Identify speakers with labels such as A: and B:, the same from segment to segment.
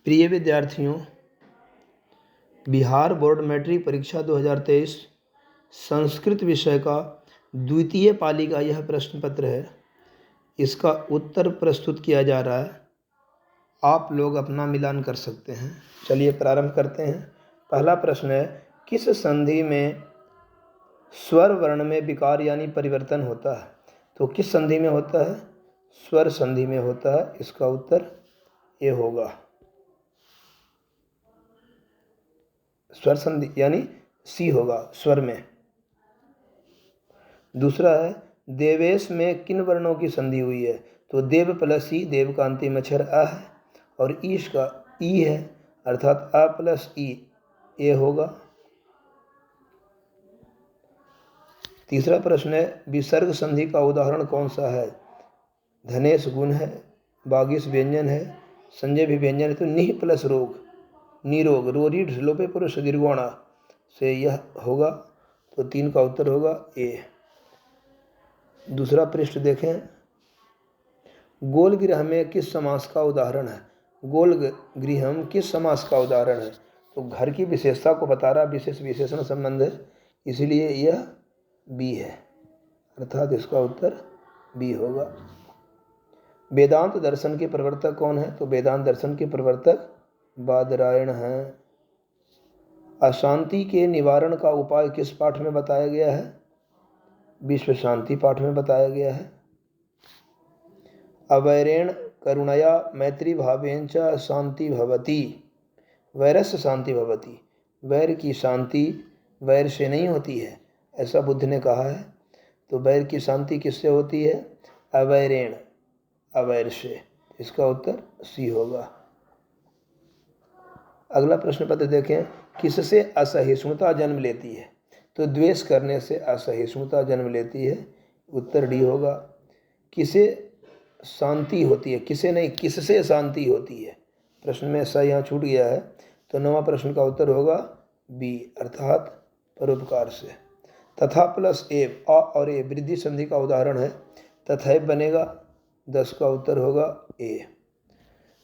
A: प्रिय विद्यार्थियों, Bihar board matric परीक्षा 2023 संस्कृत विषय का द्वितीय पाली का यह प्रश्न पत्र है। इसका उत्तर प्रस्तुत किया जा रहा है। आप लोग अपना मिलान कर सकते हैं। चलिए प्रारंभ करते हैं। पहला प्रश्न है, किस संधि में स्वर वर्ण में विकार यानी परिवर्तन होता है? तो किस संधि में होता है? स्वर संधि में होता है। इसका उत्तर ये होगा। स्वर संधि यानी सी होगा, स्वर में। दूसरा है, देवेश में किन वर्णों की संधि हुई है? तो देव प्लस ई, देवकांति मच्छर अ है, और ईश का ई है, अर्थात अ प्लस ई ये होगा। तीसरा प्रश्न है, विसर्ग संधि का उदाहरण कौन सा है? धनेश गुण है, बागीस व्यंजन है, संजय भी व्यंजन है। तो निह प्लस रोग, निरोग, रोरीढ़ लोपे पुरुष दीर्घोणा से यह होगा। तो 3 का उत्तर होगा ए। दूसरा पृष्ठ देखें, गोल गृह में किस समास का उदाहरण है? गोल गृहम किस समास का उदाहरण है? तो घर की विशेषता को बता रहा, विशेष विशेषण संबंध है, इसलिए यह बी है, अर्थात इसका उत्तर बी होगा। वेदांत दर्शन के प्रवर्तक कौन है? तो वेदांत दर्शन के प्रवर्तक बादरायण हैं। अशांति के निवारण का उपाय किस पाठ में बताया गया है? विश्व शांति पाठ में बताया गया है। अवैरेण करुणया मैत्री भावेन च शांति भवति, वैरस्य शांति भवति। वैर की शांति वैर से नहीं होती है, ऐसा बुद्ध ने कहा है। तो वैर की शांति किससे होती है? अवैरेण, अवैर से। इसका उत्तर सी होगा। अगला प्रश्न पत्र देखें, किससे असहिष्णुता जन्म लेती है? तो द्वेष करने से असहिष्णुता जन्म लेती है। उत्तर डी होगा। किसे शांति होती है? किसे नहीं, किससे शांति होती है? प्रश्न में ऐसा यहाँ छूट गया है। तो 9वां प्रश्न का उत्तर होगा बी, अर्थात परोपकार से। तथा प्लस एव, अ और ए वृद्धि संधि का उदाहरण है। तथैव बनेगा। 10 का उत्तर होगा ए।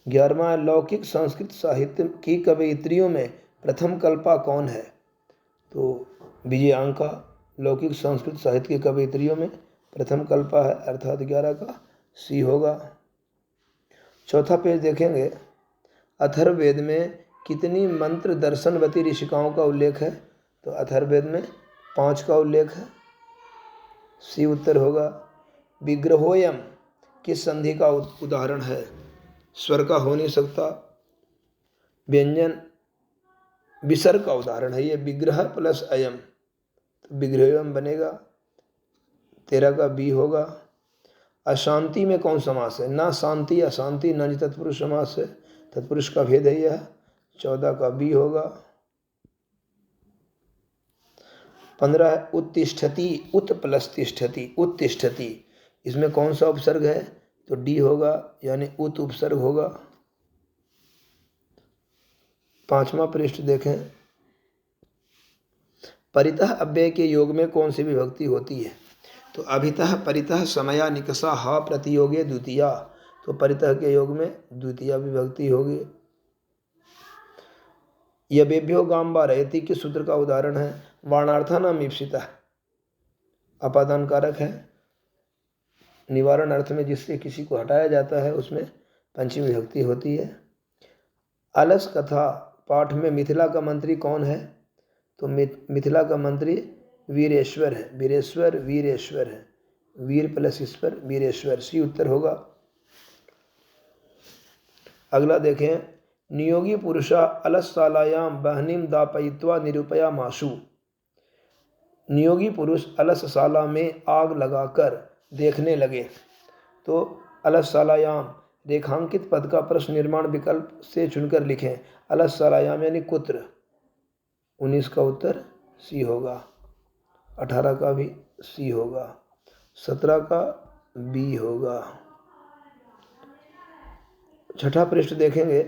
A: 11वां, लौकिक संस्कृत साहित्य की कवयित्रियों में प्रथम कल्पा कौन है? तो विजयांका लौकिक संस्कृत साहित्य की कवयित्रियों में प्रथम कल्पा है, अर्थात 11 का सी होगा। चौथा पेज देखेंगे, अथर्ववेद में कितनी मंत्र दर्शनवती ऋषिकाओं का उल्लेख है? तो अथर्ववेद में 5 का उल्लेख है, सी उत्तर होगा। विग्रहोयम किस संधि का उदाहरण है? स्वर का हो नहीं सकता, व्यंजन विसर्ग का उदाहरण है ये। विग्रह प्लस अयम, तो विग्रहोयम बनेगा। 13 का बी होगा। अशांति में कौन समास है? ना शांति, अशांति, न तत्पुरुष समास है, तत्पुरुष का भेद है यह। 14 का बी होगा। 15 है, उत्तिष्ठति, उत प्लस तिष्ठति, उत्तिष्ठति, इसमें कौन सा उपसर्ग है? तो डी होगा, यानी उत उपसर्ग होगा। 5वां पृष्ठ देखें, परितः अव्यय के योग में कौन सी विभक्ति होती है? तो अभितः परितः समया निकषा हा प्रतियोगे द्वितीया, तो परितः के योग में द्वितीया विभक्ति होगी। यबेभ्यो गांबा रहती किस सूत्र का उदाहरण है? वाणार्थानाम ईप्सितः, अपादान कारक है, निवारण अर्थ में जिससे किसी को हटाया जाता है उसमें पंचमी विभक्ति होती है। अलस कथा पाठ में मिथिला का मंत्री कौन है? तो मिथिला का मंत्री वीरेश्वर है। वीरेश्वर, वीरेश्वर है, वीर प्लस ईश्वर, वीरेश्वर, सी उत्तर होगा। अगला देखें, नियोगी पुरुषा अलसशालायाम बहनीम दापयित्वा निरूपया माशु। नियोगी पुरुष अलसशाला में आग लगाकर देखने लगे। तो अलसशालायाम रेखांकित पद का प्रश्न निर्माण विकल्प से चुनकर लिखें। अलसशालायाम यानी कुत्र। 19 का उत्तर सी होगा। 18 का भी सी होगा। 17 का बी होगा। 6ठा पृष्ठ देखेंगे,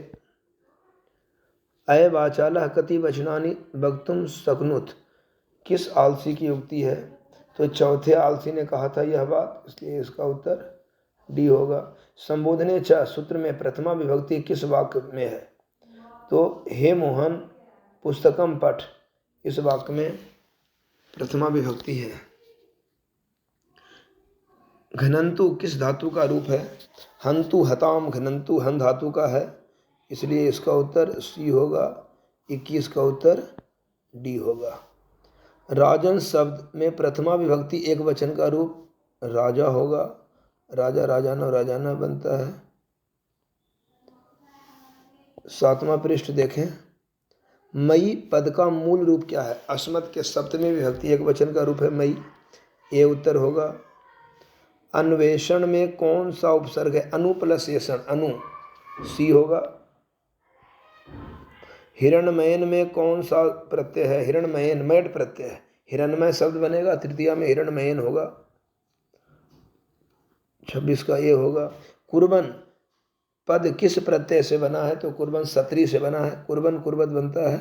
A: अय वाचालः कति वचनानि वक्तुम शक्नुत किस आलसी की युक्ति है? तो चौथे आलसी ने कहा था यह बात, इसलिए इसका उत्तर डी होगा। संबोधने च सूत्र में प्रथमा विभक्ति किस वाक्य में है? तो हे मोहन पुस्तकम पठ, इस वाक्य में प्रथमा विभक्ति है। घनंतु किस धातु का रूप है? हंतु हताम, घनंतु हन धातु का है, इसलिए इसका उत्तर सी होगा। 21 का उत्तर डी होगा। राजन शब्द में प्रथमा विभक्ति एक वचन का रूप राजा होगा। राजा राजाना राजाना बनता है। 7वां पृष्ठ देखें। मई पद का मूल रूप क्या है? अस्मत् के सप्तमी विभक्ति एक वचन का रूप है मई, ये उत्तर होगा। अन्वेषण में कौन सा उपसर्ग है? अनु प्लस येषण, अनु, सी होगा। हिरणमयन में कौन सा प्रत्यय है? हिरणमयन, मैट प्रत्यय है, हिरणमय शब्द बनेगा, तृतीया में हिरणमयन होगा। 26 का ये होगा। कुर्बन पद किस प्रत्यय से बना है? तो कुर्बन सत्री से बना है, कुर्बन कुर्बत बनता है,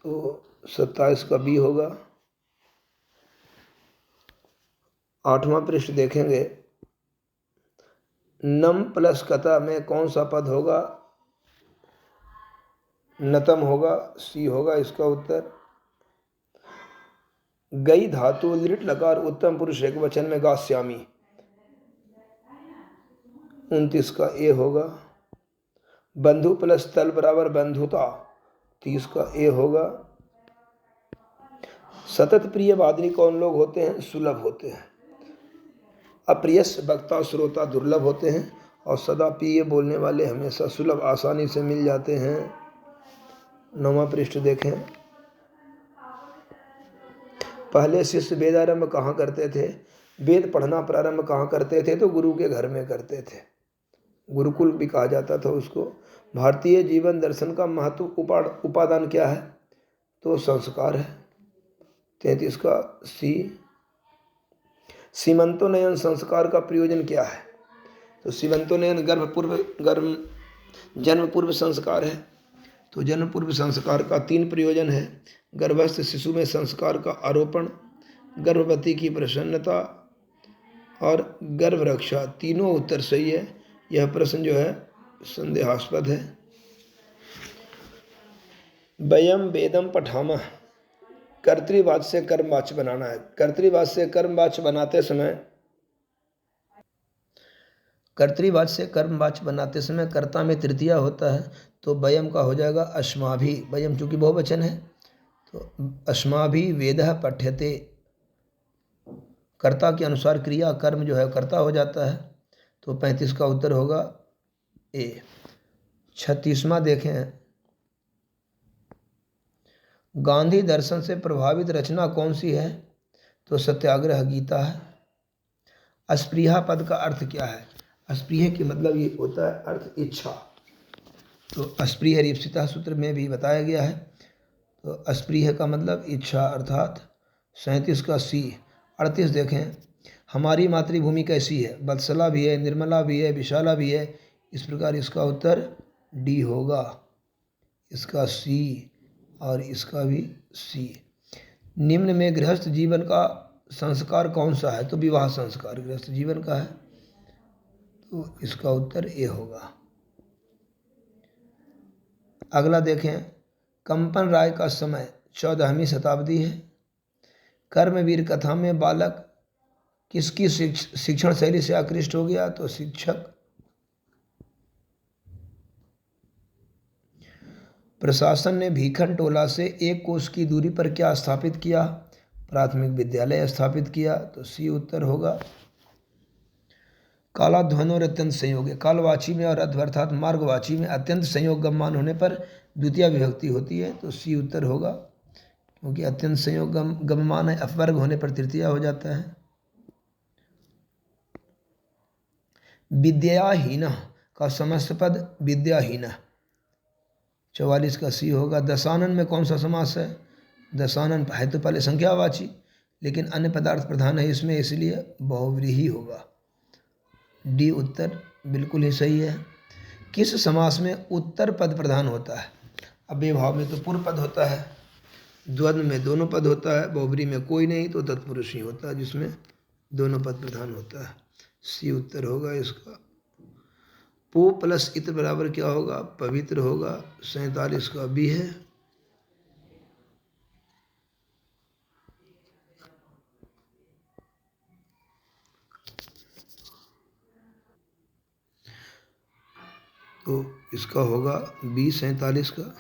A: तो 27 का बी होगा। 8वां पृष्ठ देखेंगे। नम प्लस कता में कौन सा पद होगा? नतम होगा, सी होगा इसका उत्तर। गई धातु लिट लकार उत्तम पुरुष एक वचन में गास्यामी, 29 का ए होगा। बंधु प्लस तल बराबर बंधुता, 30 का ए होगा। सतत प्रिय वादनी कौन लोग होते हैं? सुलभ होते हैं। अप्रियस वक्ता श्रोता दुर्लभ होते हैं, और सदा प्रिय बोलने वाले हमेशा सुलभ आसानी से मिल जाते हैं। 9वां पृष्ठ देखें। पहले शिष्य वेद आरंभ कहाँ करते थे? वेद पढ़ना प्रारंभ कहाँ करते थे? तो गुरु के घर में करते थे, गुरुकुल भी कहा जाता था उसको। भारतीय जीवन दर्शन का महत्व उपादान क्या है? तो संस्कार है, 33 का सी। सीमंतोनयन संस्कार का प्रयोजन क्या है? तो सीमंतोनयन जन्म पूर्व संस्कार है, तो जन्म पूर्व संस्कार का 3 प्रयोजन है। गर्भस्थ शिशु में संस्कार का आरोपण, गर्भवती की प्रसन्नता और गर्भ रक्षा, तीनों उत्तर सही है। यह प्रश्न जो है संदेहास्पद है। वयम वेदम पठामः, कर्तृवाच्य से कर्मवाच्य बनाना है। कर्तृवाच्य से कर्मवाच्य बनाते समय कर्ता में तृतीया होता है, तो वयम का हो जाएगा अस्माभि। वयम चूंकि बहुवचन है, तो अस्माभि वेदः पठ्यते, कर्ता के अनुसार क्रिया कर्म जो है कर्ता हो जाता है, तो 35 का उत्तर होगा ए। 36वां देखें। गांधी दर्शन से प्रभावित रचना कौन सी है? तो सत्याग्रह गीता है। अस्पृहा पद का अर्थ क्या है? अस्पृह के मतलब ये होता है अर्थ इच्छा, तो अस्पृह रीप्सिता सूत्र में भी बताया गया है, तो अस्पृह का मतलब इच्छा अर्थात। 37 का सी। 38 देखें। हमारी मातृभूमि कैसी है? वत्सला भी है, निर्मला भी है, विशाला भी है, इस प्रकार इसका उत्तर डी होगा, इसका सी और इसका भी सी। निम्न में गृहस्थ जीवन का संस्कार कौन सा है? तो विवाह संस्कार गृहस्थ जीवन का है, तो इसका उत्तर ए होगा। अगला देखें। कंपन राय का समय 14वीं शताब्दी है। कर्मवीर कथा में बालक किसकी शिक्षण शैली से आकृष्ट हो गया? तो शिक्षक। प्रशासन ने भीखन टोला से 1 कोस की दूरी पर क्या स्थापित किया? प्राथमिक विद्यालय स्थापित किया, तो सी उत्तर होगा। कालाध्वन और अत्यंत संयोग है। कालवाची में और अध्व अर्थात मार्गवाची में अत्यंत संयोग गम्यमान होने पर द्वितीय विभक्ति होती है, तो सी उत्तर होगा, क्योंकि अत्यंत संयोग गम्यमान है, अपवर्ग होने पर तृतीया हो जाता है। विद्याहीन का समस्त पद विद्याहीन, 44 का सी होगा। दशानन में कौन सा समास है? दशानन है तो पहले संख्यावाची, लेकिन अन्य पदार्थ प्रधान है इसमें, इसलिए बहुव्रीहि होगा। डी उत्तर बिल्कुल ही सही है। किस समास में उत्तर पद प्रधान होता है? अव्ययभाव में तो पूर्व पद होता है, द्वंद्व में दोनों पद होता है, बहुव्रीहि में कोई नहीं, तो तत्पुरुष ही होता है जिसमें दोनों पद प्रधान होता है। सी उत्तर होगा इसका। पो प्लस इत्र बराबर क्या होगा? पवित्र होगा। 47 का बी है। तो इसका होगा बी 47 का।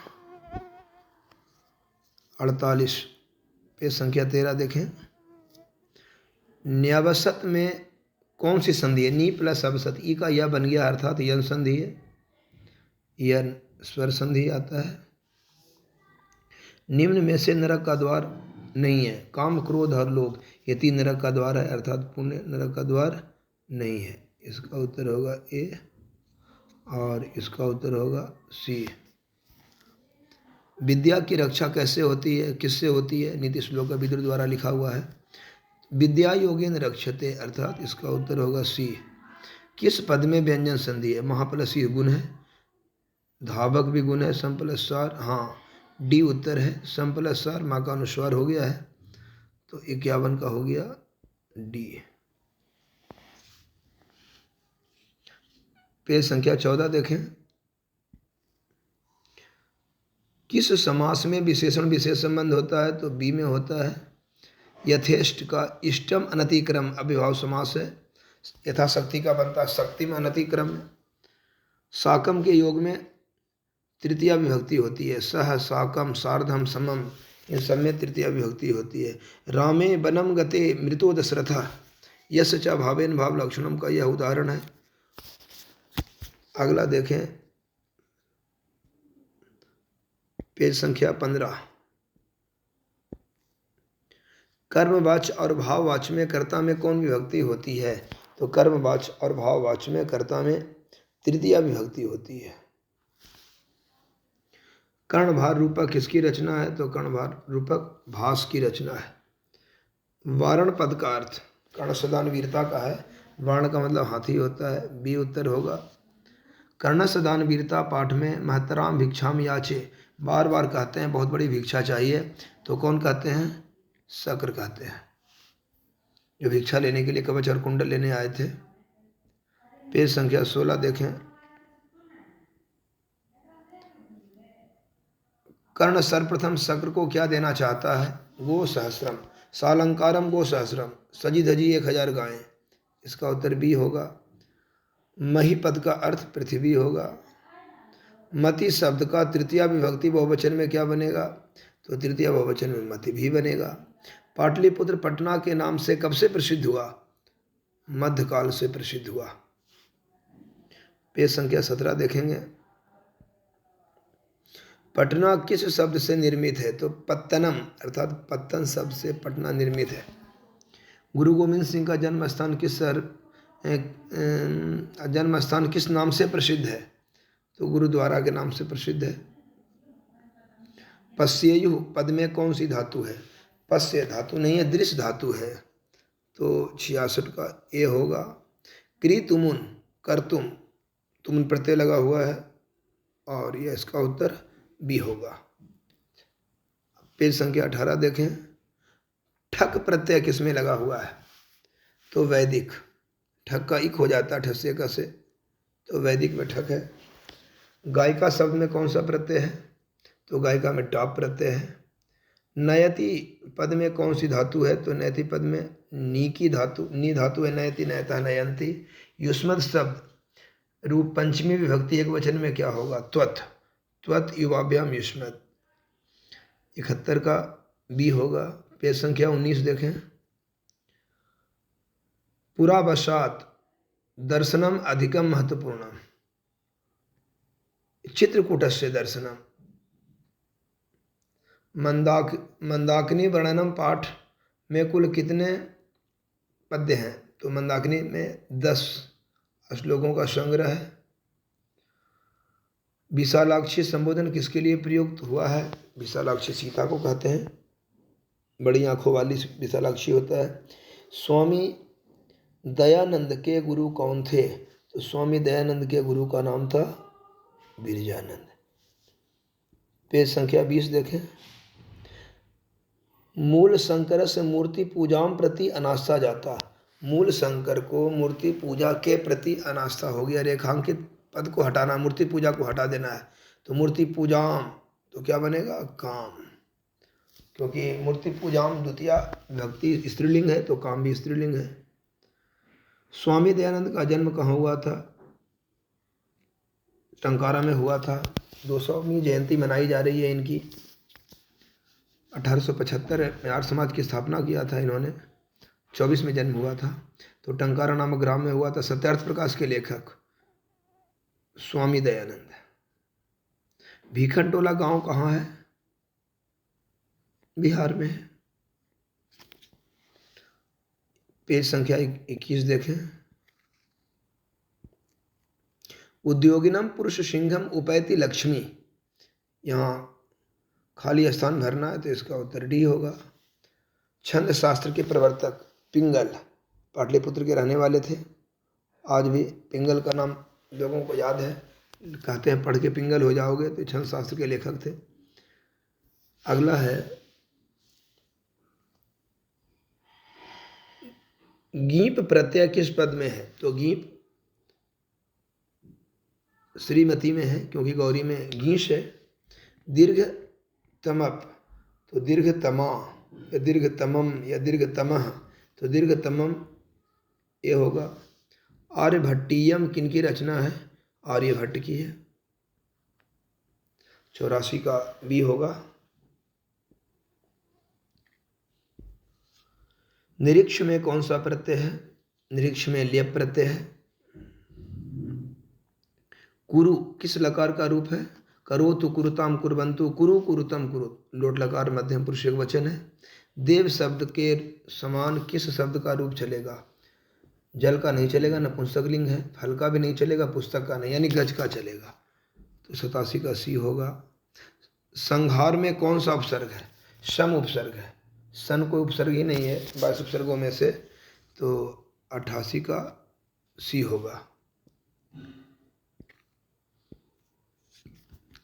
A: 48 पे संख्या 13 देखें। न्यावसत में कौन सी संधि है? नी प्लस अवसत, ई का यह बन गया अर्थात यन संधि है। यह स्वर संधि आता है। निम्न में से नरक का द्वार नहीं है। काम क्रोध और लोभ ये 3 नरक का द्वार है, अर्थात पुण्य नरक का द्वार नहीं है। इसका उत्तर होगा ए और इसका उत्तर होगा सी। विद्या की रक्षा कैसे होती है, किससे होती है? नीति श्लोक विदुर द्वारा लिखा हुआ है। विद्या योगेन रक्षते, अर्थात इसका उत्तर होगा सी। किस पद में व्यंजन संधि है? महा प्लस ई गुण है, धावक भी गुण है, सम प्लस सार, हाँ डी उत्तर है। सम प्लस सार माँ का अनुस्वार हो गया है, तो 51 का हो गया डी। पेज संख्या 14 देखें। किस समास में विशेषण विशेष संबंध होता है? तो बी में होता है। यथेष्ट का इष्टम अनतिक्रम अभिभाव समास है। यथाशक्ति का बनता है शक्ति में अनतिक्रम में। साकम के योग में तृतीया विभक्ति होती है। सह, साकम, सार्धम, समम इन सब में तृतीया विभक्ति होती है। रामे बनम गते मृतो दशरथ यश च भावेन भाव लक्षणम का यह उदाहरण है। अगला देखें पेज संख्या 15। कर्मवाच्य और भाववाच्य में कर्ता में कौन विभक्ति होती है? तो कर्मवाच्य और भाववाच्य में कर्ता में तृतीया विभक्ति होती है। कर्णभार रूपक किसकी रचना है? तो कर्णभार रूपक भास की रचना है। वारण पद का अर्थ कर्णसदान वीरता का है। वारण का मतलब हाथी होता है, बी उत्तर होगा। कर्णसदान वीरता पाठ में महतराम भिक्षाम याचे बार बार कहते हैं बहुत बड़ी भिक्षा चाहिए, तो कौन कहते हैं? शक्र कहते हैं, जो भिक्षा लेने के लिए कवच और कुंडल लेने आए थे। पेज संख्या 16 देखें। कर्ण सर्वप्रथम शक्र को क्या देना चाहता है? गो सहस्रम, सालंकारम गो सहस्रम, सजी धजी 1000 गायें। इसका उत्तर बी होगा। मही पद का अर्थ पृथ्वी होगा। मति शब्द का तृतीया विभक्ति बहुवचन में क्या बनेगा? तो तृतीया बहुवचन में मति भी बनेगा। पाटलिपुत्र पटना के नाम से कब से प्रसिद्ध हुआ? मध्यकाल से प्रसिद्ध हुआ। पेज संख्या 17 देखेंगे। पटना किस शब्द से निर्मित है? तो पत्तनम अर्थात पत्तन शब्द से पटना निर्मित है। गुरु गोविंद सिंह का जन्म स्थान किस नाम से प्रसिद्ध है? तो गुरुद्वारा के नाम से प्रसिद्ध है। पश्येयु पद में कौन सी धातु है? पश्य धातु नहीं है, दृश्य धातु है, तो 66 का ए होगा। क्री तुमुन करतुम, तुमुन प्रत्यय लगा हुआ है और यह इसका उत्तर बी होगा। पेज संख्या 18 देखें। ठक प्रत्यय किसमें लगा हुआ है? तो वैदिक। ठक का इक हो जाता है ठस्से का से, तो वैदिक में ठक है। गायिका शब्द में कौन सा प्रत्यय है? तो गायिका में टाप प्रत्यय है। नयति पद में कौन सी धातु है? तो नयति पद में नी की धातु, नी धातु है। नयति, नयता, नयंती। युष्मद शब्द रूप पंचमी विभक्ति एक वचन में क्या होगा? त्वत्, त्वत् युवाभ्याम युष्मद। 71 का बी होगा। पेज संख्या 19 देखें। पुरावशात दर्शनम अधिकम महत्वपूर्णम, चित्रकूटस्य दर्शनम। मंदाकिनी वर्णनम पाठ में कुल कितने पद्य हैं? तो मंदाकिनी में 10 श्लोकों का संग्रह है। विशालाक्षी संबोधन किसके लिए प्रयुक्त हुआ है? विशालाक्षी सीता को कहते हैं, बड़ी आंखों वाली विशालाक्षी होता है। स्वामी दयानंद के गुरु कौन थे? तो स्वामी दयानंद के गुरु का नाम था बिरजानंद। पेज संख्या 20 देखें। मूल शंकर से मूर्ति पूजाम प्रति अनास्था जाता। मूल शंकर को मूर्ति पूजा के प्रति अनास्था हो गया। रेखांकित पद को हटाना, मूर्ति पूजा को हटा देना है। तो मूर्ति पूजाम तो क्या बनेगा? काम, क्योंकि मूर्ति पूजाम द्वितीया विभक्ति स्त्रीलिंग है तो काम भी स्त्रीलिंग है। स्वामी दयानंद का जन्म कहाँ हुआ था? टंकारा में हुआ था। 200वीं जयंती मनाई जा रही है इनकी। 1875 में आर्य समाज की स्थापना किया था इन्होंने। 24 में जन्म हुआ था। तो टंकारा नामक ग्राम में हुआ था। सत्यार्थ प्रकाश के लेखक स्वामी दयानंद। भीखनटोला गांव कहाँ है? बिहार में है। पेज संख्या 21 देखें। उद्योगिनम पुरुष सिंघम उपैति लक्ष्मी, यहाँ खाली स्थान भरना है तो इसका उत्तर डी होगा। छंद शास्त्र के प्रवर्तक पिंगल पाटलिपुत्र के रहने वाले थे। आज भी पिंगल का नाम लोगों को याद है, कहते हैं पढ़ के पिंगल हो जाओगे, तो छंद शास्त्र के लेखक थे। अगला है गीप प्रत्यय किस पद में है? तो गीप श्रीमती में है, क्योंकि गौरी में गीश है। दीर्घ तमप तो दीर्घ तमा या दीर्घ तमम या दीर्घ तमह, तो दीर्घ तमम ये होगा। आर्यभट्टीयम किनकी रचना है? आर्यभट्ट की है। 84 का बी होगा। निरीक्ष में कौन सा प्रत्यय है? निरीक्ष में लेप प्रत्यय है। कुरु किस लकार का रूप है? करोतु कुरुताम कुर्वन्तु, कुरु कुरुतम कुरु, लोट लकार मध्यम पुरुष एक वचन है। देव शब्द के समान किस शब्द का रूप चलेगा? जल का नहीं चलेगा, नपुंसकलिंग है। फल का भी नहीं चलेगा, पुस्तक का नहीं, यानी गज का चलेगा। तो 87 का सी होगा। संहार में कौन सा उपसर्ग है? सम उपसर्ग है। सन कोई उपसर्ग ही नहीं है 22 उपसर्गों में से, तो 88 का सी होगा।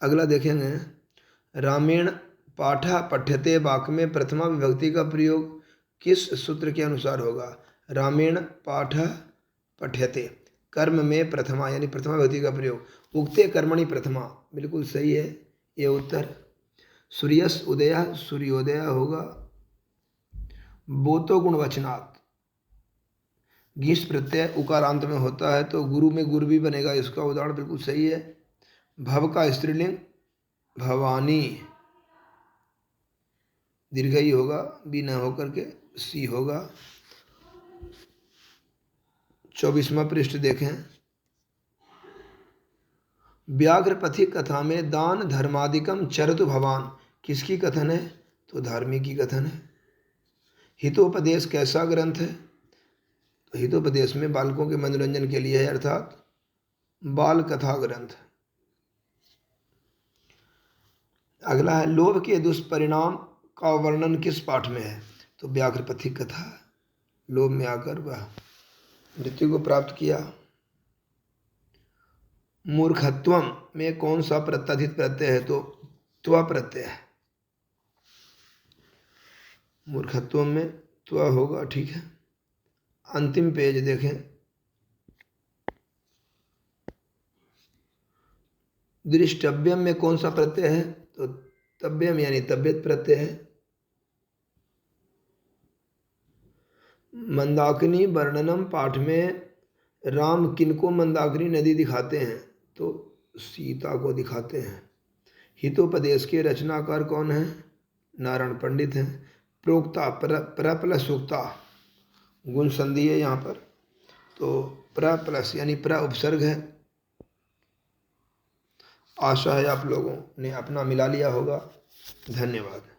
A: अगला देखेंगे, रामेण पाठा पठ्यते वाक्य में प्रथमा विभक्ति का प्रयोग किस सूत्र के अनुसार होगा? रामेण पाठ पठ्यते, कर्म में प्रथमा यानी प्रथमा विभक्ति का प्रयोग। उक्ते कर्मणि प्रथमा, बिल्कुल सही है ये उत्तर। सूर्यस उदय सूर्योदय होगा। बोतो गुणवचनात्, गीस प्रत्यय उकारांत में होता है तो गुरु में गुरु भी बनेगा, इसका उदाहरण बिल्कुल सही है। भव का स्त्रीलिंग भवानी, दीर्घ ही होगा, बी न होकर के सी होगा। 24वां पृष्ठ देखें। व्याघ्रपथी कथा में दान धर्मादिकम चरतु भवान किसकी कथन है? तो धार्मिक की कथन है। हितोपदेश कैसा ग्रंथ है? तो हितोपदेश में बालकों के मनोरंजन के लिए है, अर्थात बाल कथा ग्रंथ। अगला है लोभ के दुष्परिणाम का वर्णन किस पाठ में है? तो व्याघ्रपथी कथा। लोभ में आकर वह मृत्यु को प्राप्त किया। मूर्खत्वम में कौन सा प्रत्याधित प्रत्यय है? तो त्व प्रत्यय है। मूर्खत्वम में त्व होगा, ठीक है। अंतिम पेज देखें। दृष्टव्यम में कौन सा प्रत्यय है? तो तव्यम यानी तव्यत प्रत्यय है। मंदाकिनी वर्णनम पाठ में राम किनको मंदाकिनी नदी दिखाते हैं? तो सीता को दिखाते हैं। हितोपदेश के रचनाकार कौन है? नारायण पंडित हैं। प्रोक्ता प्र प्लस सूक्ता, गुण संधि है यहाँ पर, तो प्र प्लस यानी प्र उपसर्ग है। आशा है आप लोगों ने अपना मिला लिया होगा। धन्यवाद।